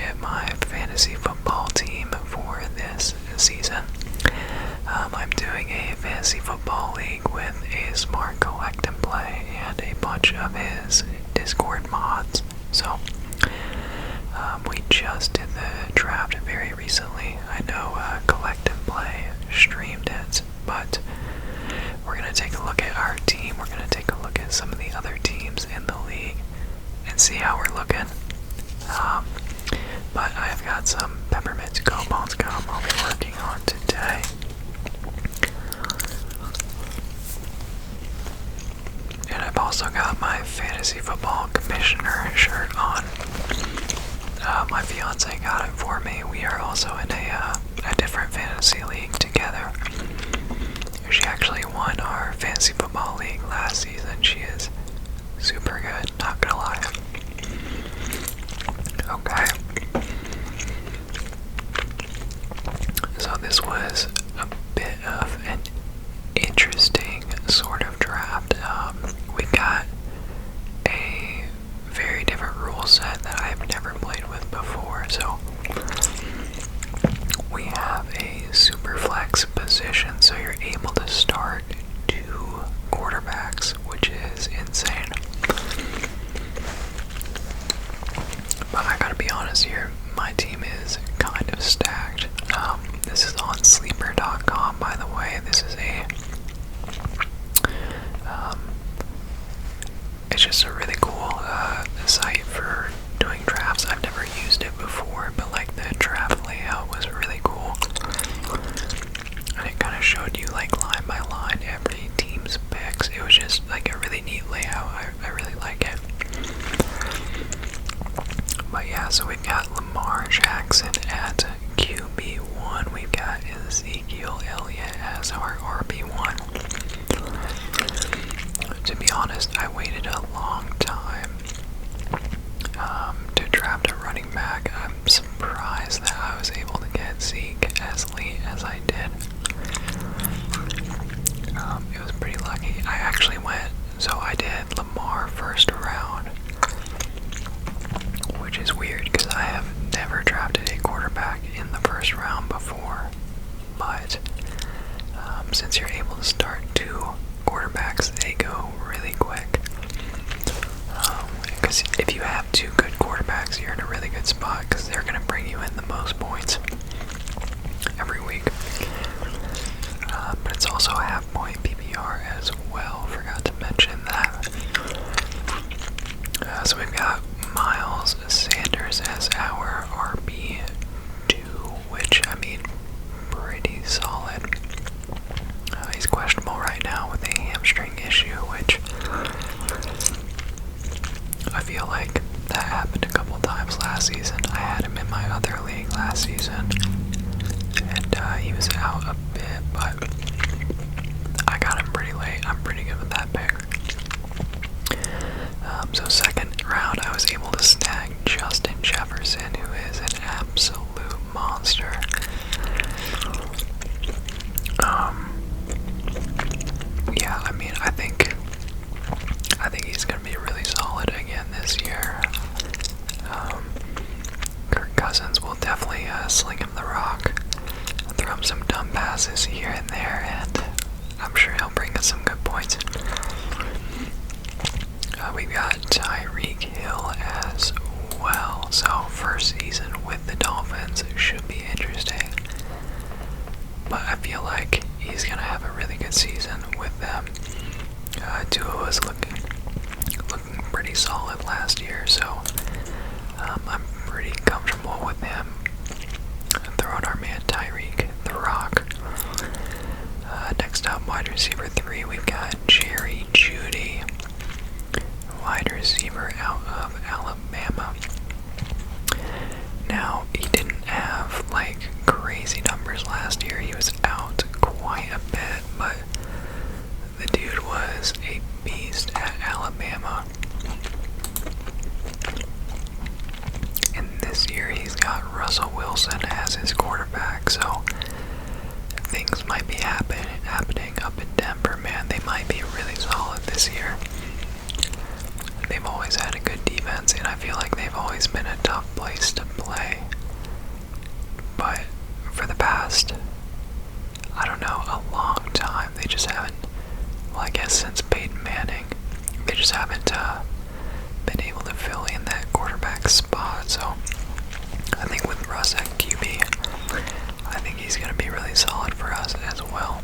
at my fantasy football team for this season. I'm doing a fantasy football league with a smart collect and play and a bunch of his Discord mods. So we just did the draft very recently. I know collect and play streamed it, but we're going to take a look at our team. We're going to take a look at some of the other teams in the league and see how we're looking. But I've got some peppermint go bones gum I'll be working on today. And I've also got my fantasy football commissioner shirt on. My fiance got it for me. We are also in a different fantasy league together. She actually won our fantasy football league last season. She is super good, not gonna lie. Okay. So this was a bit of an interesting sort of draft. We got a very different rule set that I've never played with before. So we have a super flex position, so you're able to start 2 quarterbacks, which is insane. But I gotta be honest here, my team is kind of stacked. This is on sleeper.com, by the way. This is it's just a really cool site for doing drafts. I've never used it before, but like the draft layout was really cool. And it kind of showed you like line by line every team's picks. It was just like a really neat layout. I really like it. But yeah, so we've got Lamar Jackson at QB1. We've got Ezekiel Elliott as our RB1. To be honest, I waited a long time to draft a running back. I'm surprised that I was able to get Zeke as late as I did. It was pretty lucky. I actually went, so I did Lamar first round, which is weird because I have never drafted a quarterback in the first round before. But since you're able to start 2 quarterbacks, they go really quick. Because if you have 2 good quarterbacks, you're in a really good spot because they're going to bring you in the most points every week. But it's also a half-point PPR as well. Forgot to mention that. So we've got Miles Sanders as our RB2, which, I mean, pretty solid. He's questionable right now with a hamstring issue, which I feel like that happened a couple times last season. I had him in my other league last season, and he was out a bit, but I got him pretty late. I'm pretty good with that pick. So second round, I was able to snag Justin Jefferson, who is an absolute monster. Yeah, I mean, I think he's gonna be really solid again this year. Kirk Cousins will definitely sling him the rock, throw him some dumb passes here and there, and I'm sure he'll bring us some good points. We've got Tyreek Hill as well. So first season with the Dolphins should be interesting. But I feel like he's gonna have a really good season with them. Tua was looking pretty solid last year, so I'm pretty comfortable with him. Throwing our man Tyreek the rock. Next up, wide receiver 3, we've got Jerry Jeudy, wide receiver out of Alabama. Now, he didn't have like crazy numbers last year. He was out quite a bit, but the dude was a beast at Alabama. defense, and I feel like they've always been a tough place to play. But for the past, I don't know, a long time, they just haven't, well, I guess since Peyton Manning, they just haven't been able to fill in that quarterback spot. So I think with Russ at QB, I think he's going to be really solid for us as well.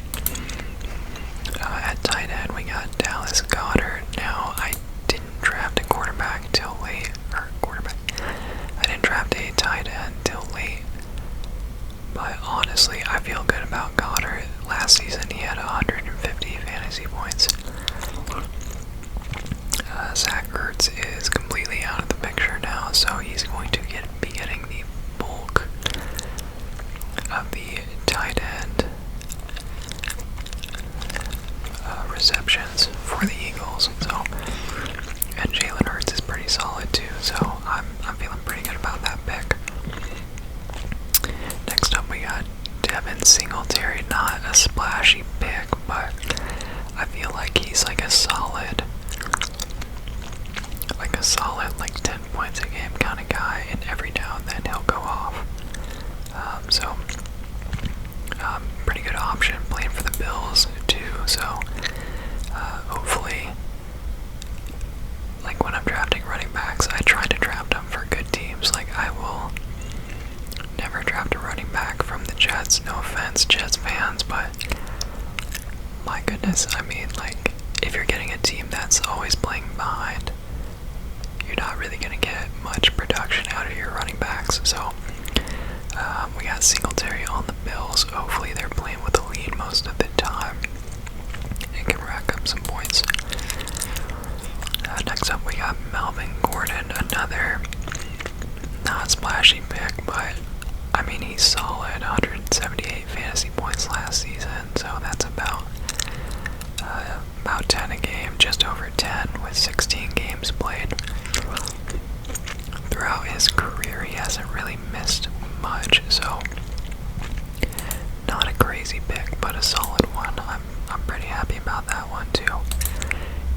At tight end, we got Dallas Goedert. Now, I didn't draft a quarterback till late, I didn't draft a tight end till late. But honestly, I feel good about Goddard. Last season, he had 150 fantasy points. Zach Ertz is completely out of the picture now, so he's going to be getting the bulk of the tight end receptions for the Eagles. So, and Jalen Hurts is pretty solid too. So I'm feeling pretty good about that pick. Next up, we got Devin Singletary. Not a splashy pick, but I feel like he's like a solid, like 10 points a game kind of guy, and every now and then he'll go off. So pretty good option playing for the Bills too. So hopefully, like when I'm drafting running backs, I try to draft them for good teams. Like I will never draft a running back from the Jets. No offense, Jets fans, but my goodness, I mean, like if you're getting a team that's always playing behind, you're not really going to get much production out of your running backs. So we got Singletary on the Bills. Hopefully they're playing with a lead most of the time and can rack up some points. Next up, we got Melvin Gordon, another not splashy pick, but I mean he's solid. 178 fantasy points last season, so that's about 10 a game, just over 10 with 16 games played. Throughout his career, he hasn't really missed much, so not a crazy pick, but a solid one. I'm pretty happy about that one too.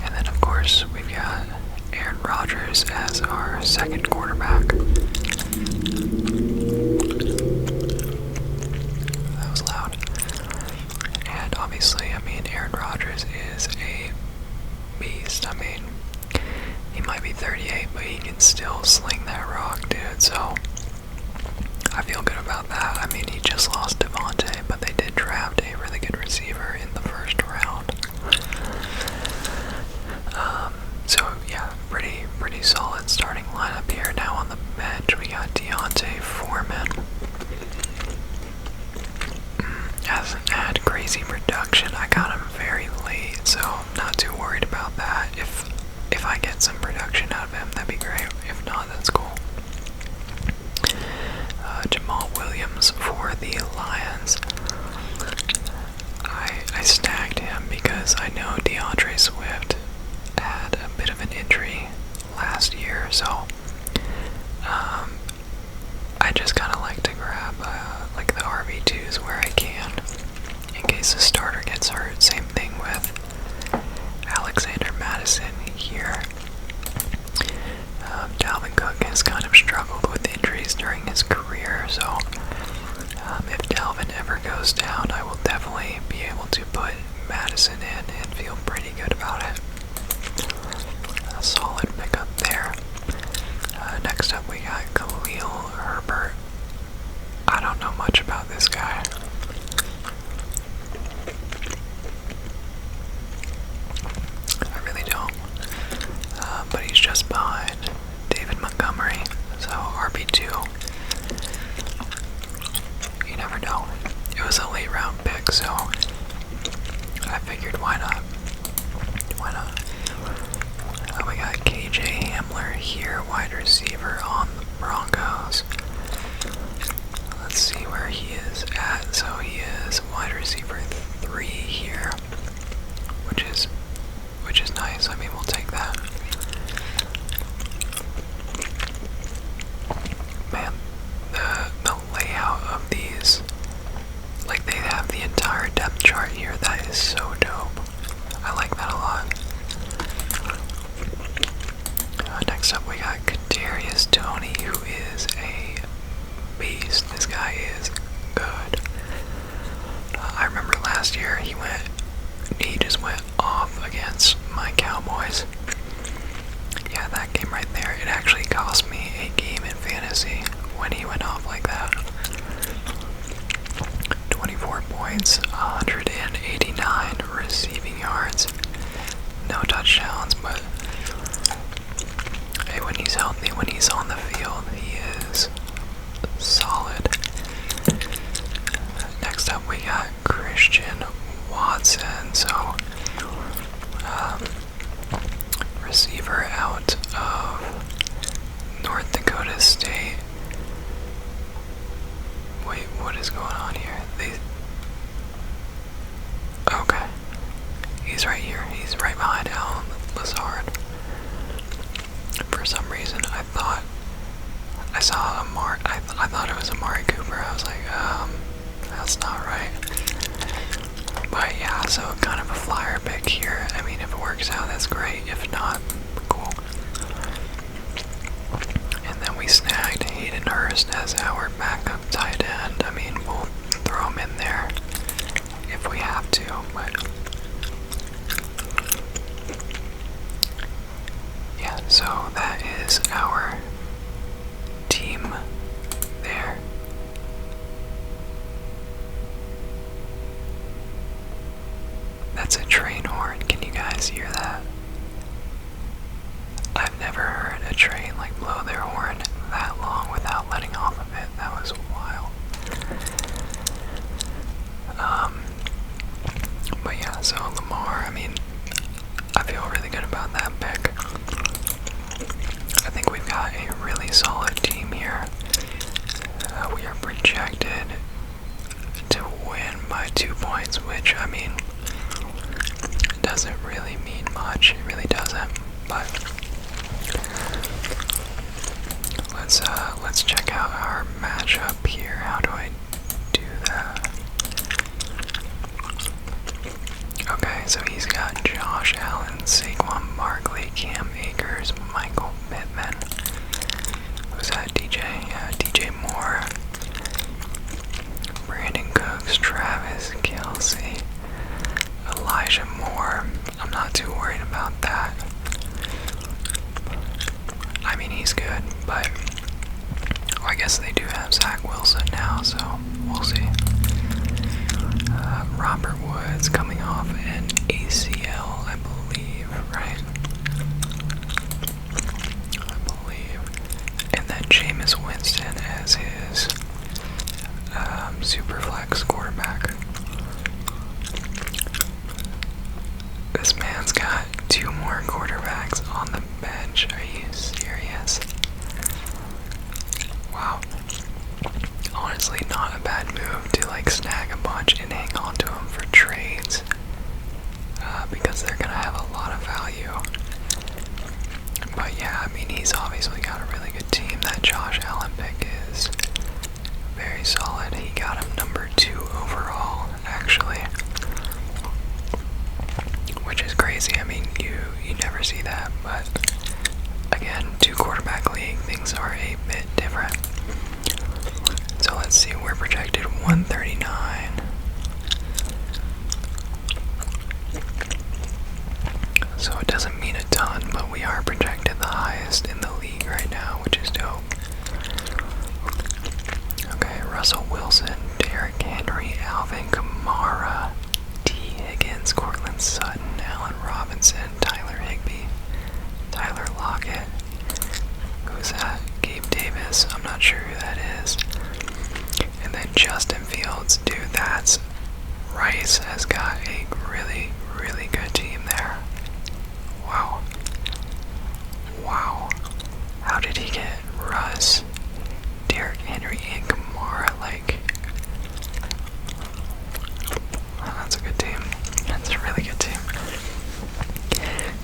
And then of course we've got Aaron Rodgers as our second quarterback. That was loud. And obviously, I mean, Aaron Rodgers is a beast. I mean, he might be 38, but he can still sling that rock, dude. So I feel good about that. I mean, he just lost Devontae, but they did draft a really good receiver in the first round. So yeah, pretty solid starting lineup here. Now on the bench, we got Deontay Foreman. Hasn't had crazy production. I got him very late, so I'm not too worried about that. If I get some production out of him, that'd be great. If not, that's cool. Jamal Williams for the Lions. I snagged him because I know DeAndre Swift had a bit of an injury last year, so I just kind of like to grab like the RB2s where I can in case the starter gets hurt. Same thing with Alexander Madison here. Dalvin Cook has kind of struggled with injuries during his career, so if Dalvin ever goes down, I will definitely be able to put Madison in and feel pretty good about it. A solid pickup there. Next up, we got Khalil Herbert. I don't know much about this guy. I really don't. got Kadarius Toney, who is a beast. This guy is good. I remember last year he just went off against my Cowboys. Yeah, that game right there, it actually cost me a game in fantasy when he went off like that. 24 points, 189 receiving yards, no touchdowns, but hey, when he's healthy, when he's on the field, he is solid. Next up, we got Christian Watson. So, receiver out of North Dakota State. Wait, what is going on here? Okay. He's right here. He's right behind Alan Lazard. For some reason, I thought I saw I thought it was Amari Cooper. I was like, that's not right. But yeah, so kind of a flyer pick here. I mean, if it works out, that's great. If not, cool. And then we snagged Hayden Hurst as our backup tight end. I mean, we'll throw him in there if we have to, but yeah, so that is our team there. That's a train horn. Can you guys hear that? I've never heard a train like blow their horn that long without letting off of it. That was wild. But yeah, so Lamar, I mean, I feel really good about that pick. I think we've got a really solid team here. We are projected to win by 2 points, which, I mean, doesn't really mean much. It really doesn't. But let's check out our matchup here. How do I do that? Okay, so he's got Josh Allen, Saquon Barkley, Cam Akers, Michael Pittman. Who's that? DJ? Yeah, DJ Moore. Brandon Cooks, Travis Kelce, Elijah Moore. I'm not too worried about that. I mean, he's good, but I guess they do have Zach Wilson now, so we'll see. Robert Woods coming off an ACL, I believe, right? I believe. And then Jameis Winston as his Superflex quarterback. This man's got 2 more quarterbacks on the bench. Are you serious? Wow. Honestly, not a bad move to like snag a bunch and hang on to them for trades, because they're gonna have a lot of value. But yeah, I mean, he's obviously got a really good team. That Josh Allen pick is very solid. He got him number 2 overall, actually, which is crazy. I mean, you never see that, but again, 2 quarterback league, things are a bit different. So let's see, we're projected 139. So it doesn't mean a ton, but we are projected the highest in the league right now, which is dope. Okay, Russell Wilson, Derrick Henry, Alvin Kamara, T. Higgins, Cortland Sutton, Allen Robinson, Tyler Higbee, Tyler Lockett. Who's that? Gabe Davis. I'm not sure who that is. And then Justin Fields. Dude, that's Rice has got a really, really good team there. Wow. Wow. How did he get Russ, Derrick Henry, and Kamara? Like, wow, that's a good team. That's a really good team.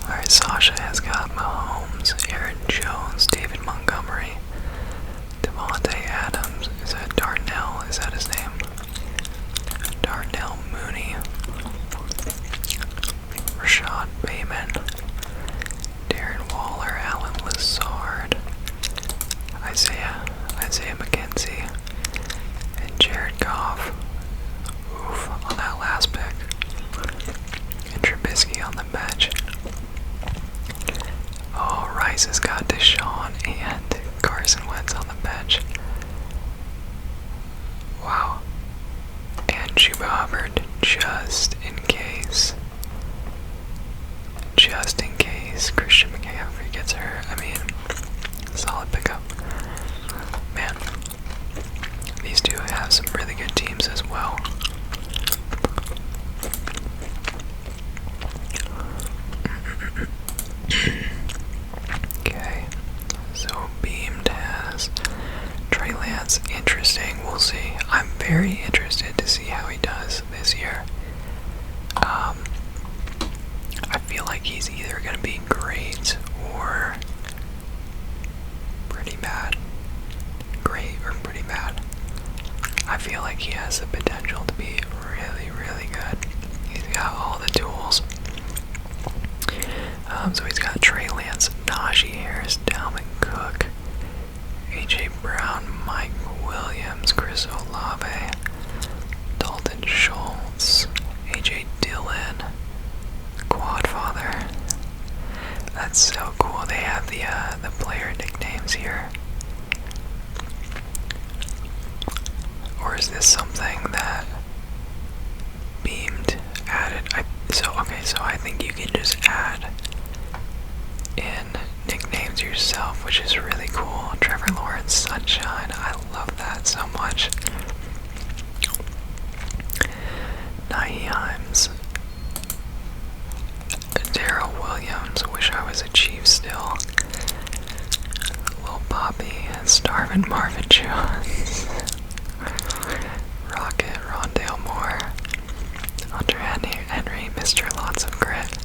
Alright, Sasha has got Mahomes, Aaron Jones, David Montgomery, Devontae Adams. Is that Darnell? Is that his name? Darnell Mooney, Rashad very interested to see how he does this year. I feel like he's either going to be great or pretty bad. Great or pretty bad. I feel like he has the potential to be really, really good. He's got all the tools. So he's got Trey Lance, Najee Harris, Dalvin Cook, AJ Brown, Mike Williams, Chris Olave, Dalton Schultz, AJ Dillon, Quadfather. That's so cool. They have the player nicknames here. Or is this something that Beamed added? So I think you can just add in nicknames yourself, which is really cool. Trevor Lawrence, Sunshine. I love that so much. Nyheim's, Darrell Williams. Wish I was a Chief still. Lil Poppy and Starvin Marvin Jones. Rocket, Rondale Moore, Hunter Henry, Mr. Lots of Grit.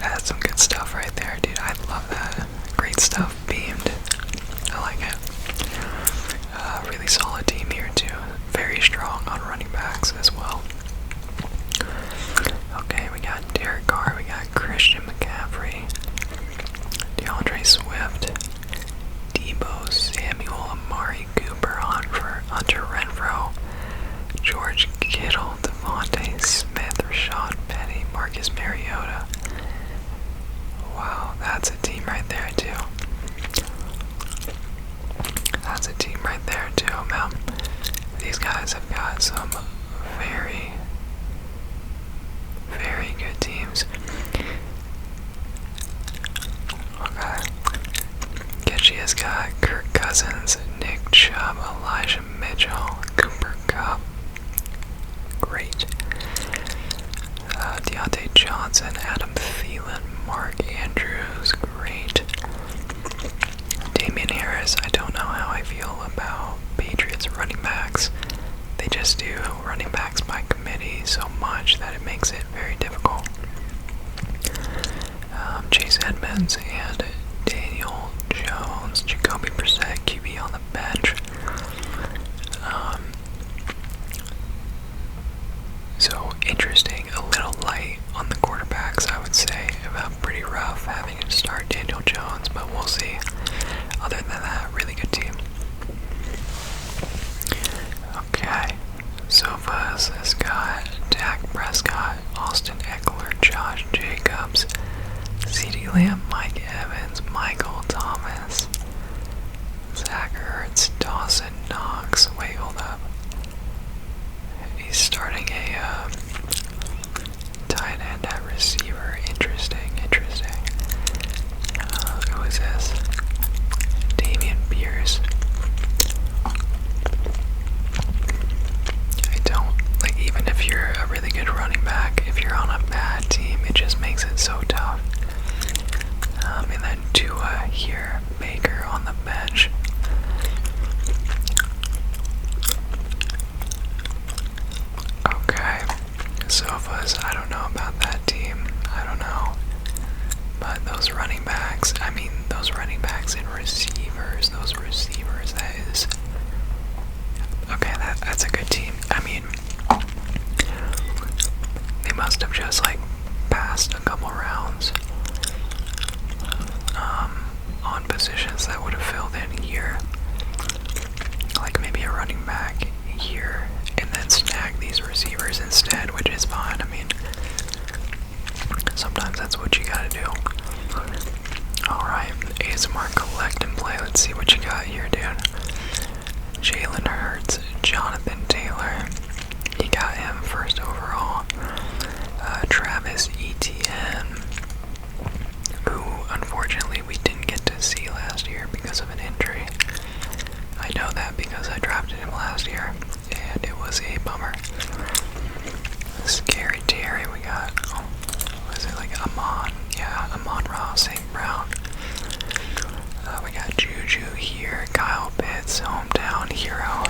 That's some good stuff right there, dude. I love that. Great stuff, Beamed. I like it. Really solid team here, too. Very strong on running backs as well. Okay, we got Derek Carr, we got Christian McCaffrey, DeAndre Swift, Debo Samuel, Amari Cooper, Hunter Renfro, George Kittle, Devontae Smith, Rashad Penny, Marcus Mariota. Wow, that's a team right there too. That's a team right there too, man. These guys have got some very, very good teams. Okay. Getchy has got Kirk Cousins, Nick Chubb, Elijah Mitchell, Cooper Kupp. Great. Deontay Johnson, Adam Thielen, Mark Andrews. Great. Damian Harris. I don't know how I feel about Patriots running backs. They just do running backs by committee so much that it makes it very difficult. Chase Edmonds and Daniel Jones, Jacoby Brissett, QB on the bench. So interesting, a little light on the quarterbacks, I would say. Pretty rough having to start Daniel Jones, but we'll see. Other than that, really good team. Okay, Sofas has got Dak Prescott, Austin Eckler, Josh Jacobs, CeeDee Lamb, Mike Evans, Michael Thomas, Zach Ertz, Dawson Knox. Wait, hold up. He's starting a tight end at receiver. Interesting. Who is this? Damian Pierce. I don't, like, even if you're a really good running back, if you're on a bad team, it just makes it so tough. And then Tua here, Baker on the bench. Okay, Sofas, I don't know about that team. I don't know. But those running backs, and receivers, that is... Okay, that's a good team. I mean, they must have just, like, passed a couple rounds on positions that would have filled in here. Like maybe a running back here, and then snag these receivers instead, which is fine. I mean, sometimes that's what you gotta do. Alright, ASMR collect and play. Let's see what you got here, dude. Jalen Hurts, Jonathan Taylor. You got him first overall. Travis Etienne, who unfortunately we didn't get to see last year because of an injury. I know that because I drafted him last year, and it was a bummer. Scary Terry, we got, was it like Amon-Ra St. Brown. We got Juju here, Kyle Pitts, hometown hero.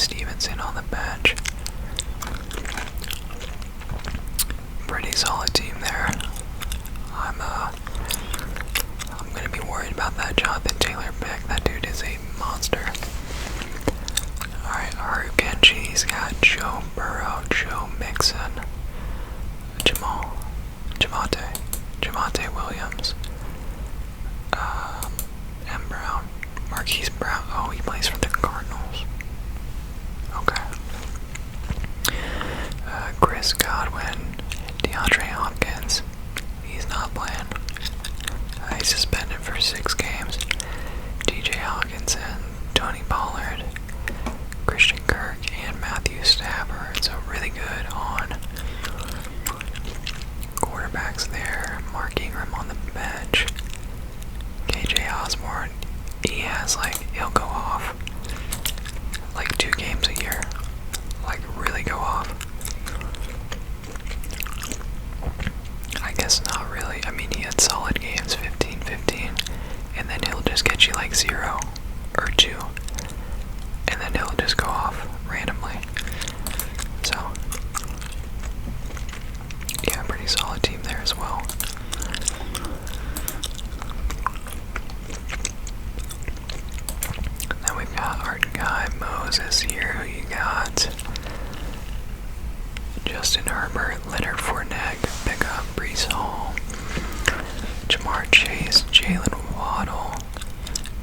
Stevenson on the bench. Pretty solid team there. I'm gonna be worried about that Jonathan Taylor pick. That dude is a monster. Alright, Haru Genji's got Joe Burrow, Joe Mixon, Javonte Williams, M. Brown, Marquise Brown. Oh, he plays for the Cardinals. Okay. Chris Godwin, DeAndre Hopkins. He's not playing. He's suspended for 6 games. DJ Hawkinson, Tony Pollard, Christian Kirk, and Matthew Stafford. So really good on quarterbacks there. Mark Ingram on the bench. KJ Osborne, he'll go off like 2 games a year. Like really go off. I guess not really. I mean, he had solid games, 15, and then he'll just get you like 0 or 2, and then he'll just go off randomly. So, yeah, pretty solid team there as well. Then we've got our guy Moses here, who you got. Justin Herbert, Leonard Fournette, pickup, Breece Hall, Jamar Chase, Jalen Waddle,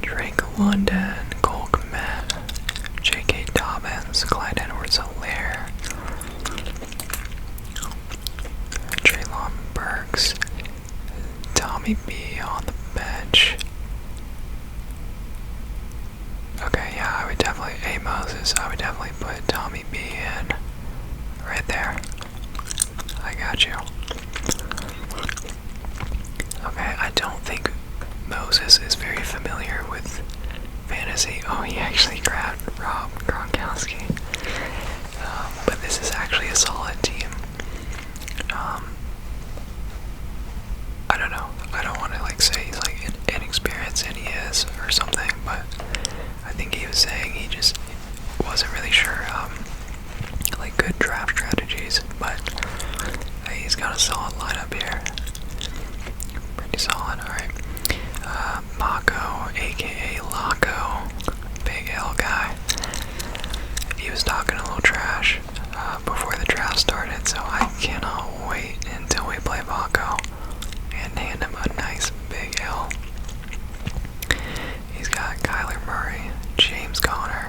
Drake London, Cole Kmet, J.K. Dobbins, Clyde Edwards-Helaire, Treylon Burks, Tommy B on the bench. Okay, yeah, I would definitely, Moses, I would definitely put Tommy B in. Right there. I got you. Okay, I don't think Moses is very familiar with fantasy. Oh, he actually grabbed Rob Gronkowski. But this is actually a solid team. I don't know. I don't want to like say he's like inexperienced, and he is or something, but I think he was saying he just wasn't really sure like good draft strategies, but he's got a solid lineup here. Pretty solid. Alright. Mako, aka Laco, big L guy. He was talking a little trash before the draft started, so I cannot wait until we play Mako and hand him a nice big L. He's got Kyler Murray, James Conner,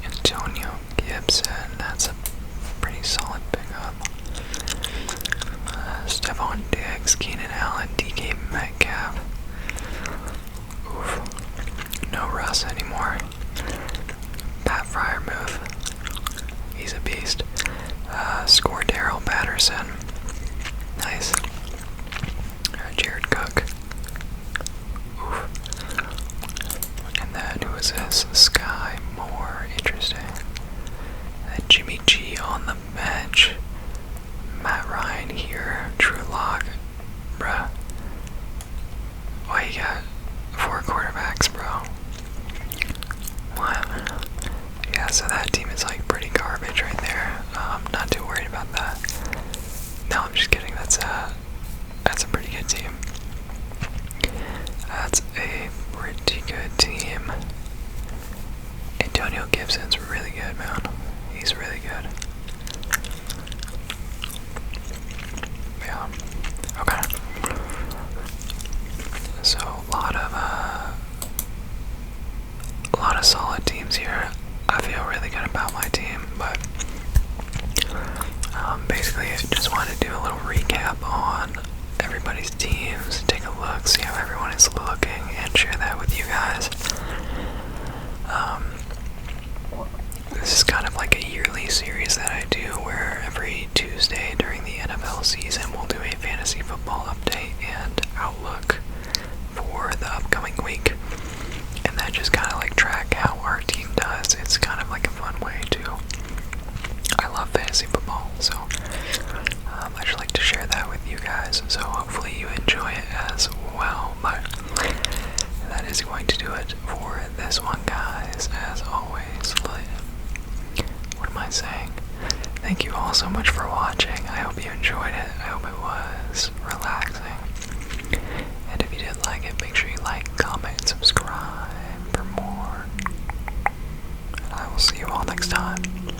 Antonio Gibson. That's a pretty solid pickup. Stephon Diggs, Keenan Allen, DK Metcalf. Oof. No Russ anymore. Pat Fryer move. He's a beast. Score Darrell Patterson. Nice. Jared Cook. Oof. And then who is this? Sky Moore. Interesting. And Jimmy G on the bench. Matt Ryan here. Drew Lock. Bruh. Why you got 4 quarterbacks, bro? What? Yeah, so that team is like pretty garbage right there. Not too worried about that. No, I'm just kidding. That's a pretty good team. That's a pretty good team. Antonio Gibson's really good, man. He's really good. Yeah. Okay. So a lot of solid teams here. I feel really good about my team, but basically I just wanted to do a little recap on everybody's teams, take a look, see how everyone is looking, and share that with you guys. This is kind of like a yearly series that I do where every Tuesday during the NFL season we'll do a fantasy football update and outlook for the upcoming week. And then just kind of like track how our team does. It's kind of like a fun way to. I love fantasy football, so I just like to share that with you guys. So hopefully you enjoy it as well. But that is going to do it for this one, guys. next time.